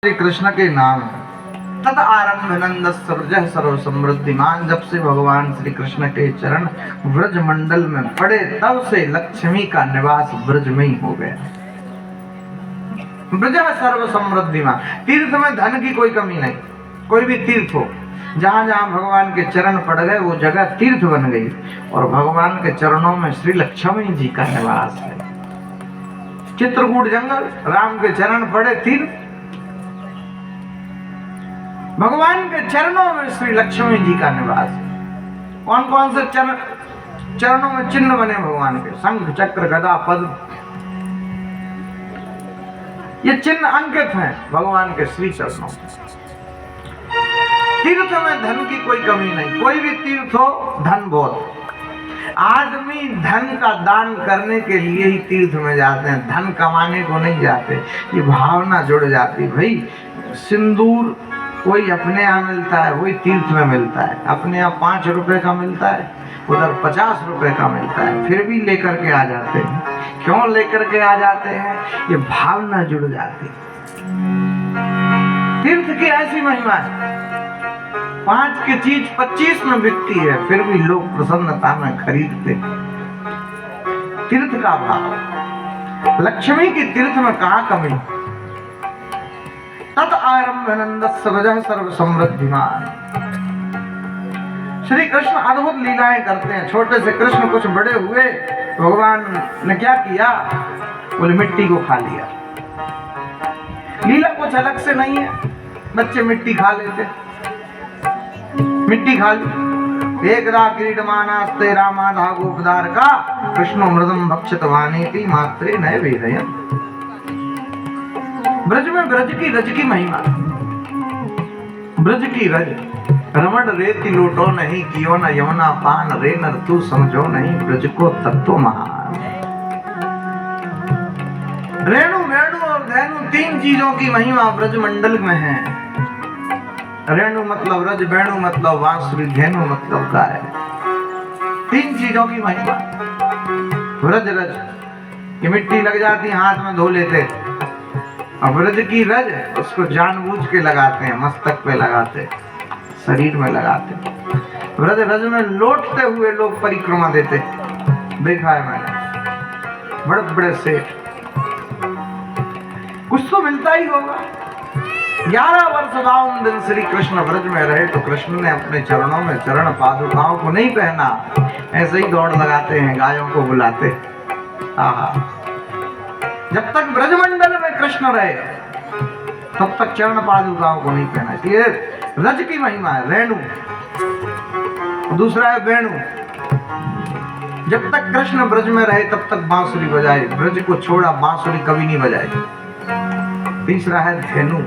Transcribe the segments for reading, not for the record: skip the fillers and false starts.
श्री कृष्ण के नाम तत आरंभ नंद सर्वजह सर्व समृद्धिमान। जब से भगवान श्री कृष्ण के चरण ब्रज मंडल में पड़े तब से लक्ष्मी का निवास ब्रज में ही हो गया। ब्रज सर्व समृद्धिमान, तीर्थ में धन की कोई कमी नहीं। कोई भी तीर्थ हो, जहां जहां भगवान के चरण पड़ गए वो जगह तीर्थ बन गई। और भगवान के चरणों में श्री लक्ष्मी जी का निवास है। चित्रकूट जंगल, राम के चरण पड़े तीर्थ, भगवान के चरणों में श्री लक्ष्मी जी का निवास। कौन कौन से चरणों में चिन्ह बने भगवान के? शंख चक्र गदा पद्म, ये चिन्ह अंकित हैं भगवान के श्री चरणों। तीर्थ में धन की कोई कमी नहीं। कोई भी तीर्थ हो, धन बहुत। आदमी धन का दान करने के लिए ही तीर्थ में जाते हैं, धन कमाने को नहीं जाते। ये भावना जुड़ जाती। भाई सिंदूर कोई अपने यहाँ मिलता है, वही तीर्थ में मिलता है। अपने यहाँ 5 रुपए का मिलता है, उधर 50 रुपए का मिलता है, फिर भी लेकर के आ जाते हैं। क्यों लेकर के आ जाते हैं? ये भावना जुड़ जाती है। तीर्थ की ऐसी महिमा है, 5 की चीज 25 में बिकती है, फिर भी लोग प्रसन्नता में खरीदते। तीर्थ का भाव, लक्ष्मी की तीर्थ में कहाँ कमी। तत आरंभ नंद सर्व समृद्धिमान। श्री कृष्ण अद्भुत लीलाएं करते हैं। छोटे से कृष्ण कुछ बड़े हुए, भगवान ने क्या किया? बोले मिट्टी को खा लिया। लीला कुछ अलग से नहीं है। बच्चे मिट्टी खा लेते, मिट्टी खा ली। एकदा क्रीडमानास्ते रामाधा गोपदार का कृष्णो मृदम भक्षित वानेति मात्रे नए वेदयन्। ब्रज में ब्रज की रज की महिमा। ब्रज की रज, रमण रेति लोटो नहीं, कियो न यमुना पान, रे नर तू समझो नहीं, ब्रज को तत्व महान। रेणु वेणु और धैनु, 3 चीजों की महिमा ब्रज मंडल में है। रेणु मतलब रज, वेणु मतलब बांसुरी, धैनु मतलब गाय। 3 चीजों की महिमा। ब्रज रज, ये मिट्टी लग जाती हाथ में धो लेते। अब ब्रज की रज, उसको जानबूझ के लगाते हैं, मस्तक पे लगाते, शरीर में लगाते। ब्रज रज में लौटते हुए लोग परिक्रमा देते, देखा है मैंने। बड़े बड़े सेठ, कुछ तो मिलता ही होगा। 11 वर्ष 52 दिन श्री कृष्ण ब्रज में रहे तो कृष्ण ने अपने चरणों में चरण पादुकाओं को नहीं पहना, ऐसे ही दौड़ लगाते हैं, गायों को बुलाते। आहा, जब तक ब्रजमंडल में कृष्ण रहे तब तक चरण पादुकाओं को नहीं पहना। ये रज की महिमा है। रेणु, दूसरा है वेणु। जब तक कृष्ण ब्रज में रहे तब तक बांसुरी बजाए, ब्रज को छोड़ा बांसुरी कभी नहीं बजाई। तीसरा है धेनु,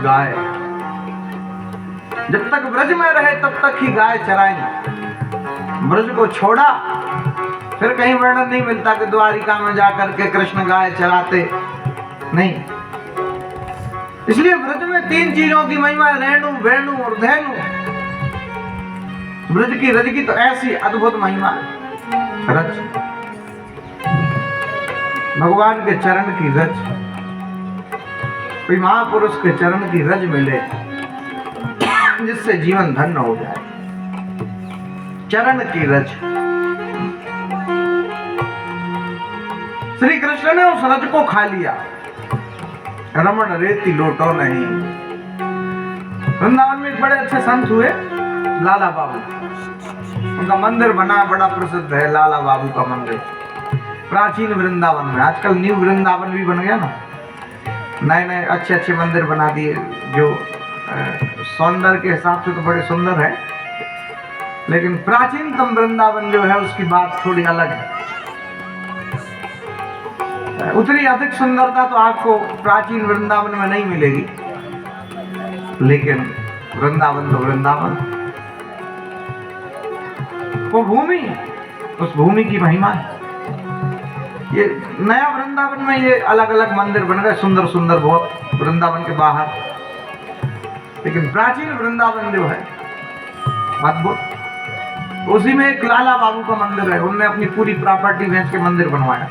गाय। जब तक ब्रज में रहे तब तक ही गाय चराएंगे। ब्रज को छोड़ा, फिर कहीं वर्णन नहीं मिलता कि द्वारिका में जाकर के कृष्ण गाय चराते, नहीं। इसलिए ब्रज में 3 चीजों की महिमा, रेणु वेणु और धेनु। ब्रज की रज की तो ऐसी अद्भुत महिमा। रज, भगवान के चरण की रज। कोई महापुरुष के चरण की रज मिले जिससे जीवन धन्य हो जाए। चरण की रज। श्री कृष्ण ने उस रज को खा लिया। रमण रेति लोटो नहीं। वृंदावन में एक बड़े अच्छे संत हुए, लाला बाबू। उनका मंदिर बना, बड़ा प्रसिद्ध है लाला बाबू का मंदिर, प्राचीन वृंदावन में। आजकल न्यू वृंदावन भी बन गया ना, नए नए अच्छे अच्छे मंदिर बना दिए, जो सौंदर्य के हिसाब से तो बड़े सुंदर है, लेकिन प्राचीनतम वृंदावन जो है उसकी बात थोड़ी अलग है। उतनी अधिक सुंदरता तो आपको प्राचीन वृंदावन में नहीं मिलेगी, लेकिन वृंदावन तो वृंदावन। वो भूमि, उस भूमि की महिमा है। ये नया वृंदावन में ये अलग अलग मंदिर बन गए, सुंदर सुंदर बहुत, वृंदावन के बाहर। लेकिन प्राचीन वृंदावन जो है अद्भुत। उसी में एक लाला बाबू का मंदिर है। उनने अपनी पूरी प्रॉपर्टी बेच के मंदिर बनवाया।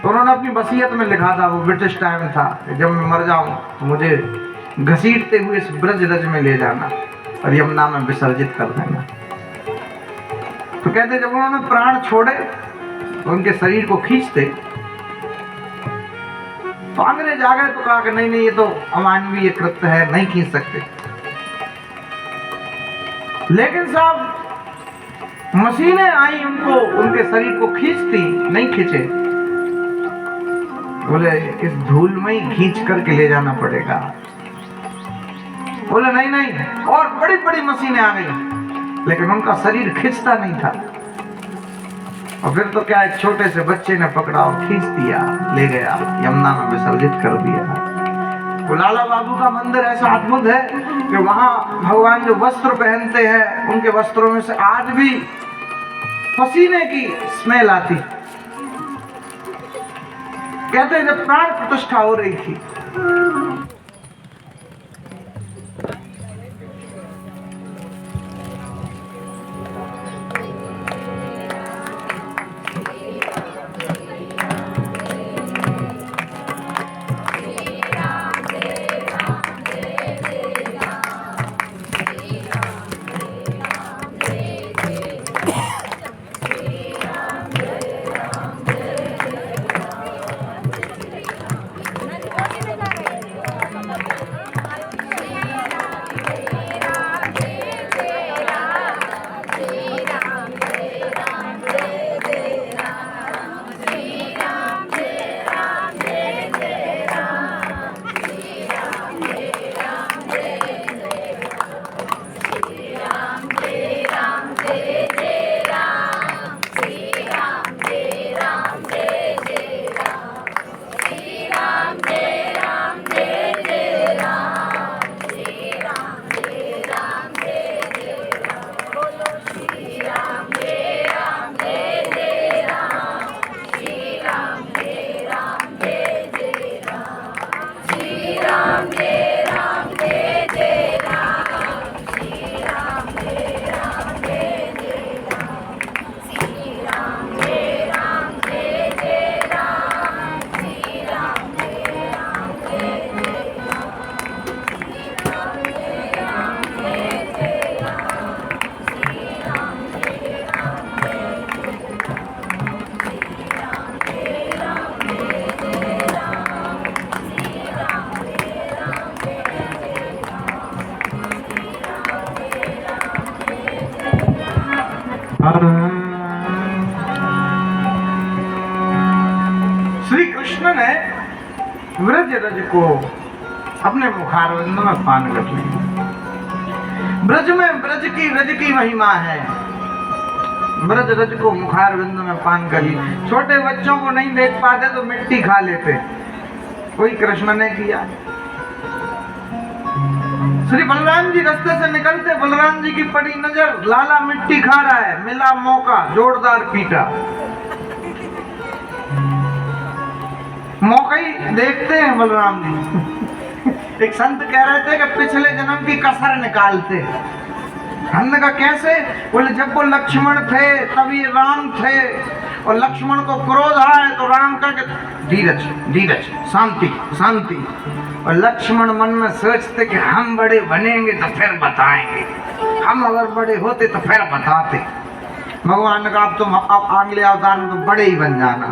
तो उन्होंने अपनी वसीयत में लिखा था, वो ब्रिटिश टाइम था, जब मैं मर जाऊं तो मुझे घसीटते हुए इस ब्रज रज में ले जाना और यमुना में विसर्जित कर देना। तो कहते जब उन्होंने प्राण छोड़े तो उनके शरीर को खींचते तो अंग्रेज आ गए तो कहा कि नहीं नहीं, ये तो अमानवीय कृत्य है, नहीं खींच सकते। लेकिन साहब मशीनें आई, उनको उनके शरीर को खींचती, नहीं खींचे। बोले इस धूल में ही खींच करके ले जाना पड़ेगा। बोले नहीं नहीं, और बड़ी बड़ी मशीनें आ गई, लेकिन उनका शरीर खींचता नहीं था। और फिर तो क्या, एक छोटे से बच्चे ने पकड़ा और खींच दिया, ले गया, यमुना में विसर्जित कर दिया। वो लाला बाबू का मंदिर ऐसा अद्भुत है कि वहां भगवान जो वस्त्र पहनते हैं, उनके वस्त्रों में से आज भी पसीने की स्मेल आती। कहते हैं जब प्राण प्रतिष्ठा हो रही थी, श्री कृष्ण ने व्रज रज को अपने मुखारविंद में पान कर लिया। ब्रज में ब्रज की रज की महिमा है। ब्रज रज को मुखारविंद में पान कर ली। छोटे बच्चों को नहीं देख पाते तो मिट्टी खा लेते, वही कृष्ण ने किया। श्री बलराम जी रास्ते से निकलते, बलराम जी की पड़ी नजर, लाला मिट्टी खा रहा है, मिला मौका, जोरदार पीटा। मौका ही देखते हैं बलराम जी। एक संत कह रहे थे कि पिछले जन्म की कसर निकालते। हमने कहा कैसे? बोले जब वो लक्ष्मण थे तभी राम थे, और लक्ष्मण को क्रोध आए तो राम का धीरज धीरज, शांति शांति। और लक्ष्मण मन में सोचते कि हम बड़े बनेंगे तो फिर बताएंगे, हम अगर बड़े होते तो फिर बताते। भगवान ने कहा अब तुम अब अगले अवतार में तो बड़े ही बन जाना।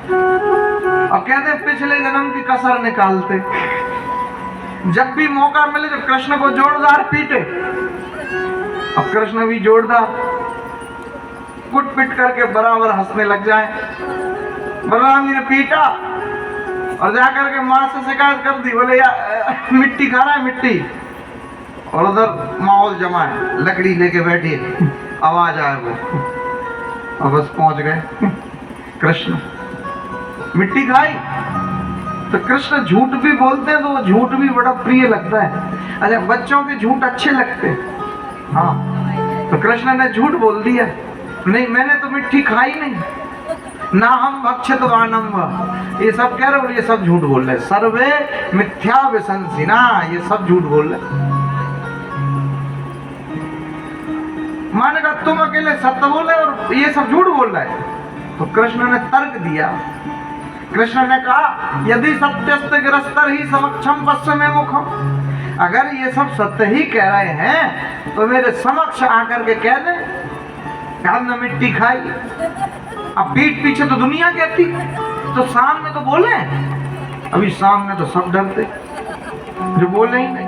अब कहते पिछले जन्म की कसर निकालते। जब भी मौका मिले जब कृष्ण को जोरदार पीटे। अब कृष्ण भी जोरदार कुट पिट करके बराबर हंसने लग जाए। बलराम जी ने पीटा और जाकर के माँ से शिकायत कर दी। बोले यार मिट्टी खा रहा है मिट्टी। और उधर माहौल जमा है, लकड़ी लेके बैठी, आवाज आए वो, और बस पहुंच गए। कृष्ण मिट्टी खाई तो कृष्ण झूठ भी बोलते हैं तो वो झूठ भी बड़ा प्रिय लगता है। अच्छा बच्चों के झूठ अच्छे लगते हैं। हाँ तो कृष्ण ने झूठ बोल दिया, नहीं मैंने तो मिट्टी खाई नहीं, ना हम भक्षित वानम, ये सब कह रहे हो, ये सब झूठ बोल रहे। सर्वे मिथ्या विशंसिना, ये सब झूठ बोल रहे। माने कहा तुम अकेले सत्य बोले और ये सब झूठ बोल रहे। तो कृष्ण ने तर्क दिया कृष्ण ने कहा यदि सत्यस्त गिरस्तर ही समक्षम पश्चिमे मुखम, अगर ये सब सत्य ही कह रहे हैं तो मेरे समक्ष आकर के कह दे न मिट्टी खाई। अब पीठ पीछे तो दुनिया कहती, तो सामने तो बोले। अभी सामने तो सब डरते, जो बोले ही नहीं।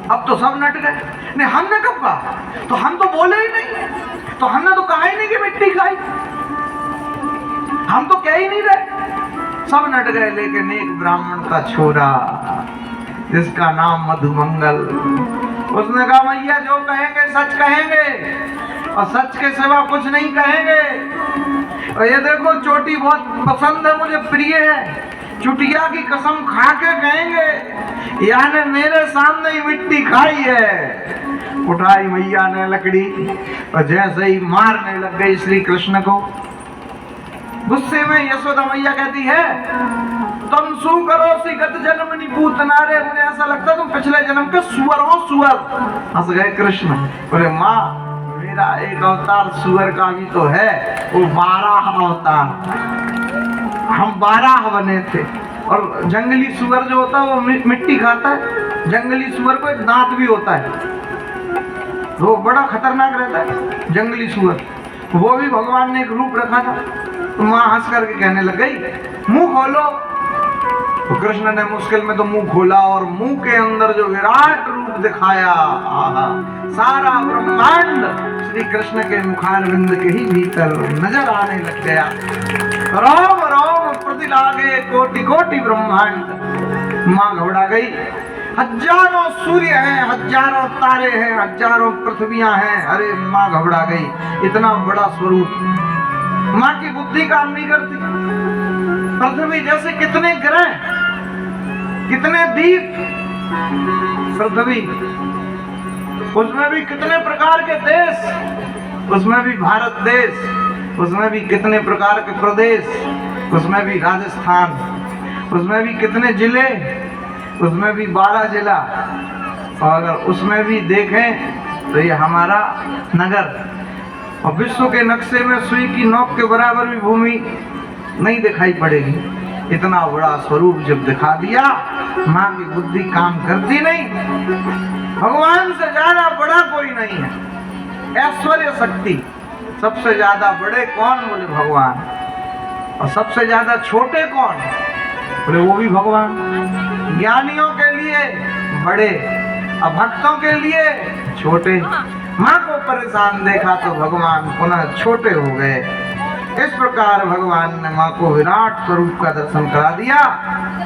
अब तो सब नट गए। नहीं, हमने कब कहा? तो हम तो बोले ही नहीं, तो हमने तो कहा ही नहीं कि मिट्टी खाई, हम तो कह ही नहीं रहे। सब नट गए। लेकिन एक ब्राह्मण का छोरा जिसका नाम मधुमंगल, उसने कहा मैया जो कहेंगे सच कहेंगे और सच के सिवा कुछ नहीं कहेंगे। और ये देखो चोटी बहुत पसंद है मुझे, प्रिय है, चुटिया की कसम खा के कहेंगे यानी मेरे सामने ही मिट्टी खाई है। उठाई मैया ने लकड़ी और जैसे ही मारने लग गई श्री कृष्ण को। गुस्से में यशोदा मैया कहती है तुम सू करो सी गत जन्म नी पूतना रे, मुझे ऐसा लगता तुम पिछले जन्म के सुअर हो, सुअर। हंस गए कृष्ण, बोले माँ मेरा एक अवतार सुअर का भी तो है, वो 12 अवतार, हम 12 बने थे। और जंगली सुअर जो होता है वो मिट्टी खाता है। जंगली सुअर को एक दांत भी होता है, वो बड़ा खतरनाक रहता है जंगली सुअर। वो भी भगवान ने एक रूप रखा था। तो माँ हंस करके कहने लग गई मुंह खोलो। तो कृष्ण ने मुश्किल में तो मुंह खोला और मुंह के अंदर जो विराट रूप दिखाया, सारा ब्रह्मांड श्री कृष्ण के मुखारविंद के ही भीतर नजर आने लग गया। रोम रोम प्रतिलागे कोटि कोटि ब्रह्मांड। माँ घबरा गई। हजारों सूर्य हैं, हजारों तारे हैं, हजारों पृथ्वियां हैं। अरे माँ घबरा गई, इतना बड़ा स्वरूप। माँ की बुद्धि काम नहीं करती। पृथ्वी जैसे कितने ग्रह, कितने दीप, पृथ्वी उसमें भी कितने प्रकार के देश, उसमें भी भारत देश, उसमें भी कितने प्रकार के प्रदेश, उसमें भी राजस्थान, उसमें भी कितने जिले, उसमें भी 12 जिला। और अगर उसमें भी देखें तो ये हमारा नगर। और विश्व के नक्शे में सुई की नोक के बराबर भी भूमि नहीं दिखाई पड़ेगी। इतना बड़ा स्वरूप जब दिखा दिया, माँ की बुद्धि काम करती नहीं। भगवान से ज्यादा बड़ा कोई नहीं है। ऐश्वर्य शक्ति सबसे ज्यादा बड़े कौन? बोले भगवान। और सबसे ज्यादा छोटे कौन? बोले वो भी भगवान। ज्ञानियों के लिए बड़े और भक्तों के लिए छोटे। माँ को परेशान देखा तो भगवान पुनः छोटे हो गए। इस प्रकार भगवान ने माँ को विराट स्वरूप का दर्शन करा दिया।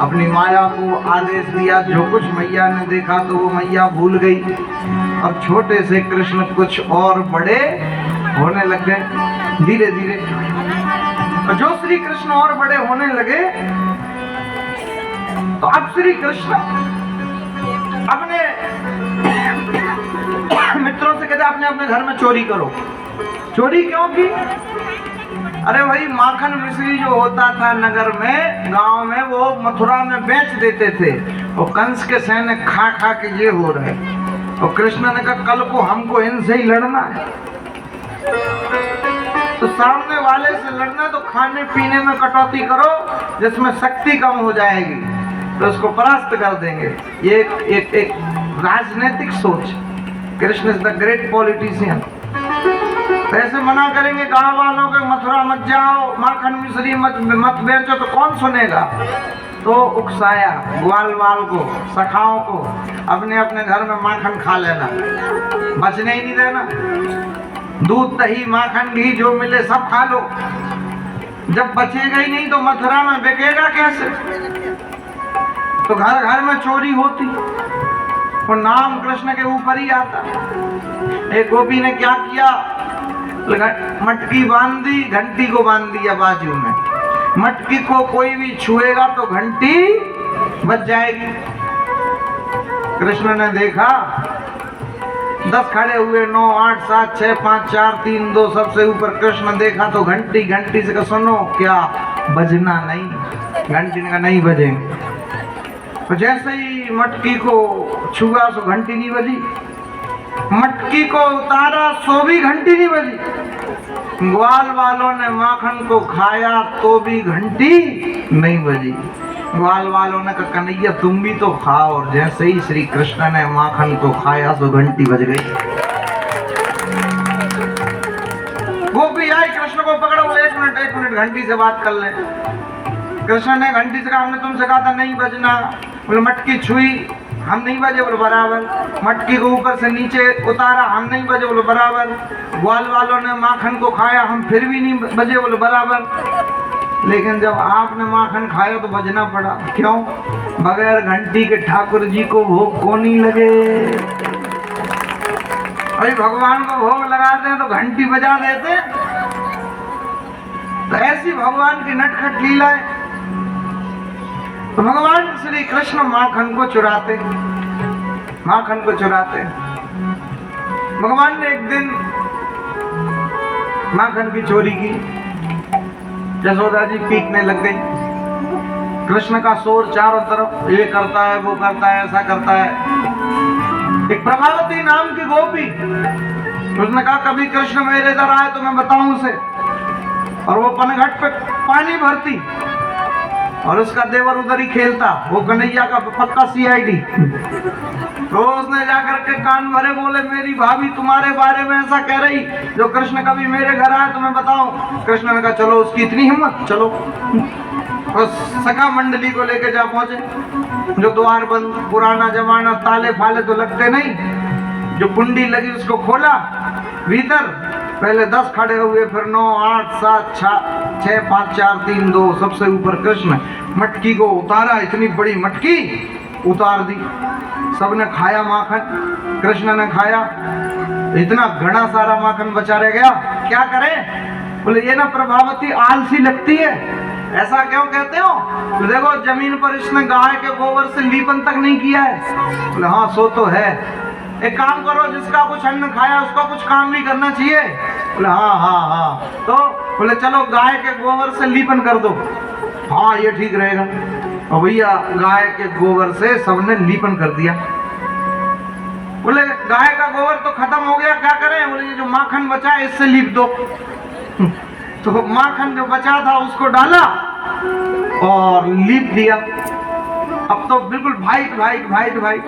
अपनी माया को आदेश दिया, जो कुछ मैया ने देखा तो वो मैया भूल गई। और छोटे से कृष्ण कुछ और बड़े होने लग गए धीरे धीरे। जो श्री कृष्ण और बड़े होने लगे तो अब श्री कृष्ण अपने मित्रों से कहते अपने अपने घर में चोरी करो। चोरी क्यों की? अरे भाई माखन मिश्री जो होता था नगर में, गांव में, वो मथुरा में बेच देते थे। और कंस के सैनिक खा खा के ये हो रहे। और कृष्ण ने कहा कल को हमको इनसे ही लड़ना है। तो सामने वाले से लड़ना तो खाने पीने में कटौती करो, जिसमें शक्ति कम हो जाएगी तो उसको परास्त कर देंगे। ये एक राजनीतिक सोच। Krishna is the great politician. ऐसे मना करेंगे गांव वालों के मथुरा मत जाओ, माखन मिश्री मत बेचो, तो कौन सुनेगा? तो उकसाया ग्वाल वाल को, सखाओं को, अपने अपने घर में माखन खा लेना, बचने ही नहीं देना। दूध दही माखन घी जो मिले सब खा लो। जब बचेगा ही नहीं तो मथुरा में बिकेगा कैसे? तो घर घर में चोरी होती, वो नाम कृष्ण के ऊपर ही आता। एक गोपी ने क्या किया, मटकी बांध दी, घंटी को बांध दिया बाजू में। मटकी को कोई भी छुएगा तो घंटी बज जाएगी। कृष्ण ने देखा 10 खड़े हुए, 9, 8, 7, 6, 5, 4, 3, 2, सबसे ऊपर कृष्ण देखा तो घंटी से कहा सुनो क्या बजना नहीं? घंटी ने कहा नहीं बजेंगे। तो जैसे ही मटकी को छुआ तो घंटी नहीं बजी, मटकी को उतारा सो भी घंटी नहीं बजी। ग्वाल वालों ने माखन को खाया तो भी घंटी नहीं बजी। ग्वाल वालों ने कहा कन्हैया तुम भी तो खाओ, और जैसे ही श्री कृष्ण ने माखन को खाया तो घंटी बज गई। गोपी आई कृष्ण को पकड़ा, बोले एक मिनट घंटी से बात कर ले। कृष्ण ने घंटी से कहा हमने तुमसे कहा था नहीं बजना। बोले मटकी छुई, हम नहीं बजे, बोले बराबर। मटकी को ऊपर से नीचे उतारा, हम नहीं बजे, बोले बराबर। ग्वाल वालों ने माखन को खाया, हम फिर भी नहीं बजे, बोले बराबर। लेकिन जब आपने माखन खाया तो बजना पड़ा। क्यों? बगैर घंटी के ठाकुर जी को भोग को नहीं लगे। अरे भगवान को भोग लगाते हैं तो घंटी बजा देते। तो ऐसी भगवान की नटखट लीला है। तो भगवान श्री कृष्ण माखन को चुराते। भगवान ने एक दिन माखन की चोरी की। यशोदा जी पीटने लग गई। कृष्ण का शोर चारों तरफ, ये करता है वो करता है ऐसा करता है। एक प्रभावती नाम की गोपी, उसने कहा कभी कृष्ण मेरे इधर आए तो मैं बताऊं उसे। और वो पनघट पे पानी भरती और उसका देवर उधर ही खेलता, वो कन्हैया का पक्का CID। तो उसने जाकर के कान भरे, बोले मेरी भाभी तुम्हारे बारे में ऐसा कह रही, जो कृष्ण कभी मेरे घर आए तो मैं बताऊं। कृष्ण ने कहा चलो उसकी इतनी हिम्मत, चलो। और सखा मंडली को लेके जा पहुंचे। जो द्वार बंद, पुराना जमाना, ताले फाले तो लगते नहीं, जो कुंडी लगी उसको खोला। भीतर पहले 10 खड़े हुए, फिर 9, 8, 7, 6, 5, 4, 3, 2, सबसे ऊपर कृष्ण। मटकी को उतारा, इतनी बड़ी मटकी उतार दी। सबने खाया माखन, कृष्ण ने खाया, इतना घना सारा माखन बचा रह गया। क्या करें? बोले ये ना प्रभावती आलसी लगती है। ऐसा क्यों कहते हो? तो देखो जमीन पर इसने गाय के गोबर से लीपन तक नहीं किया है। बोले हाँ सो तो है। एक काम करो, जिसका कुछ अन्न खाया उसका कुछ काम भी करना चाहिए। बोले हाँ। तो बोले चलो गाय के गोबर से लीपन कर दो। हाँ ये ठीक रहेगा। और भैया गाय के गोबर से सबने लीपन कर दिया। बोले गाय का गोबर तो खत्म हो गया, क्या करें? बोले ये जो माखन बचा है इससे लीप दो। तो माखन जो बचा था उसको डाला और लीप दिया। अब तो बिल्कुल वाइट।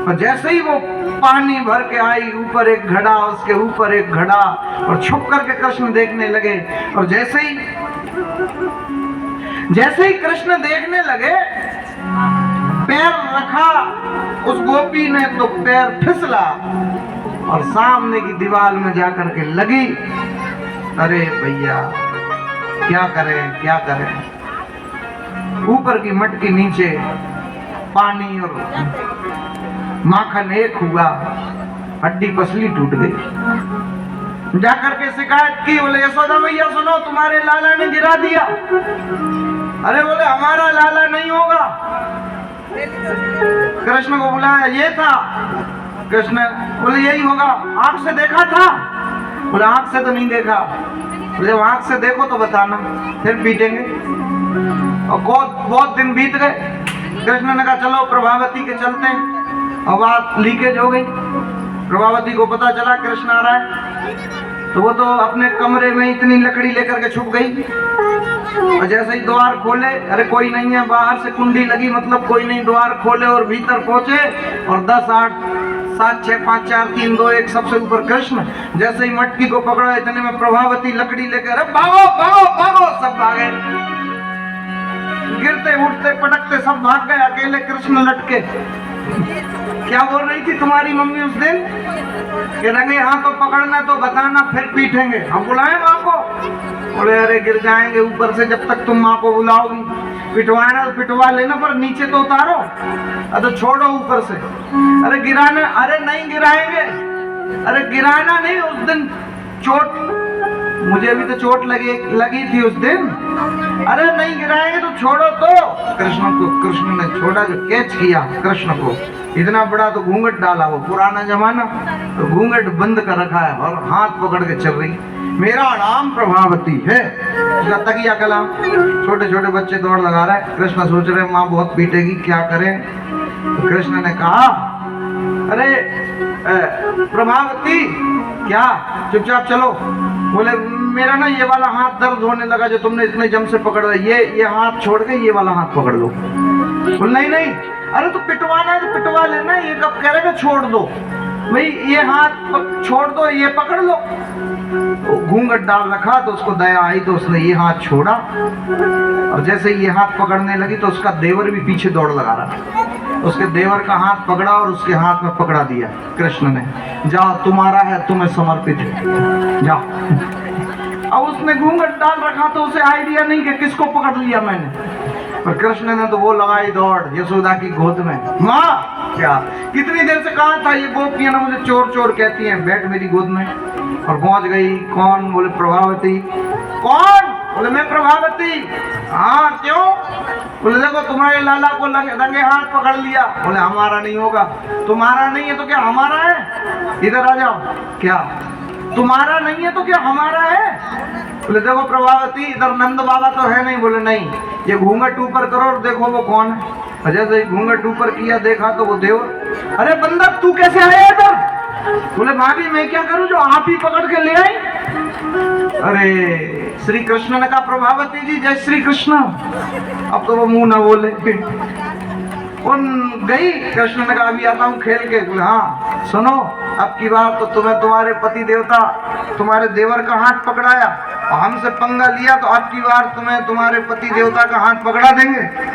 और जैसे ही वो पानी भर के आई, ऊपर एक घड़ा, उसके ऊपर एक घड़ा, और छुप करके कृष्ण देखने लगे। और जैसे ही कृष्ण देखने लगे, पैर रखा उस गोपी ने तो पैर फिसला और सामने की दीवार में जाकर के लगी। अरे भैया क्या करें? ऊपर की मटकी, नीचे पानी और माखन एक हुआ, हड्डी पसली टूट गई। जाकर के शिकायत की। बोले यशोदा भैया सुनो, तुम्हारे लाला ने गिरा दिया। अरे बोले हमारा लाला नहीं होगा। कृष्ण को बुलाया, ये था। कृष्ण बोले यही होगा। आंख से देखा था? बोले आंख से तो नहीं देखा। बोले आंख से देखो तो बताना, फिर पीटेंगे। और बहुत दिन बीत गए। कृष्ण ने कहा चलो प्रभावती के चलते हैं। और बात लीकेज हो गई। प्रभावती को पता चला कृष्ण आ रहा है, तो वो तो अपने कमरे में इतनी लकड़ी लेकर के छुप गई। और जैसे ही द्वार खोले, अरे कोई नहीं है, बाहर से कुंडी लगी, मतलब कोई नहीं। द्वार खोले और भीतर पहुंचे, और 10, 8, 7, 6, 5, 4, 3, 2, 1 सबसे ऊपर कृष्ण। जैसे ही मटकी को पकड़ा, इतने में प्रभावती लकड़ी लेकर, अरे भागो, सब भागे। गिरते उठते पटकते सब भाग गए, अकेले कृष्ण लटके। क्या बोल रही थी तुम्हारी मम्मी उस दिन? कि रंगे हाथों पकड़ना तो बताना, फिर पीटेंगे। हम बुलाएं माँ को? बोले अरे गिर जाएंगे ऊपर से, जब तक तुम माँ को बुलाओगी। पिटवाना तो पिटवा लेना, पर नीचे तो उतारो। तो छोड़ो ऊपर से। अरे गिराना, अरे नहीं गिराएंगे। अरे गिराना नहीं, उस दिन चोट, मुझे भी तो चोट लगी थी उस दिन। अरे नहीं गिराएंगे तो छोड़ो। तो कृष्ण ने छोड़ा, जो कैच किया कृष्ण को, इतना बड़ा तो घूंघट डाला। वो पुराना जमाना, तो घूंघट बंद कर रखा है और हाथ पकड़ के चल रही। मेरा नाम प्रभावती है। तकिया कलाम, छोटे छोटे बच्चे दौड़ लगा रहे हैं। कृष्ण सोच रहे माँ बहुत पीटेगी, क्या करें? तो कृष्ण ने कहा अरे प्रभावती, क्या? चुपचाप चलो। बोले मेरा ना ये वाला हाथ दर्द होने लगा जो तुमने इतने जम से पकड़ा, ये हाथ छोड़ के ये वाला हाथ पकड़ लो। बोले नहीं नहीं, अरे तो पिटवाना है तो पिटवा लेना, ये कब कह रहे कि छोड़ दो भाई, ये हाथ छोड़ दो, ये पकड़ लो। घूंघट डाल रखा तो उसको दया आई तो उसने ये हाथ छोड़ा, और जैसे ये हाथ पकड़ने लगी तो उसका देवर भी पीछे दौड़ लगा रहा। उसके देवर का हाथ पकड़ा और उसके हाथ में पकड़ा दिया कृष्ण ने, जाओ तुम्हारा है, तुम्हें समर्पित है, जाओ। अब उसने घूंघट डाल रखा तो उसे आइडिया नहीं कि किसको पकड़ लिया मैंने, पर कृष्ण ने तो वो लगाई दौड़ यशोदा की गोद में। माँ क्या कितनी देर से कहा था, ये गोपियां ना मुझे चोर चोर कहती हैं, बैठ मेरी गोद में। और पहुंच गई। कौन? बोले प्रभावती। कौन? बोले मैं प्रभावती। हाँ क्यों? बोले देखो तुम्हारे लाला को रंगे हाथ पकड़ लिया। बोले हमारा नहीं होगा। तुम्हारा नहीं है तो क्या हमारा है? इधर आ जाओ। क्या तुम्हारा नहीं है तो क्या हमारा है? बोले देखो प्रभावती, इधर नंद बाबा तो है नहीं। बोले नहीं, ये घूंघट ऊपर करो और देखो वो कौन है। जैसे घूंघट ऊपर किया, देखा तो वो देवर। अरे बंदर तू कैसे आया इधर? बोले भाभी मैं क्या करूं, जो आप ही पकड़ के ले आई। अरे श्री कृष्ण ने कहा प्रभावती जी जय श्री कृष्ण। अब तो वो मुंह ना बोले। उन गई। कृष्ण ने कहा अभी आता हूँ खेल के। बोले हाँ सुनो, अब की बार तो तुम्हें तुम्हारे पति देवता तुम्हारे देवर का हाथ पकड़ाया और हमसे पंगा लिया, तो अब की बार तुम्हें तुम्हारे पति देवता का हाथ पकड़ा देंगे।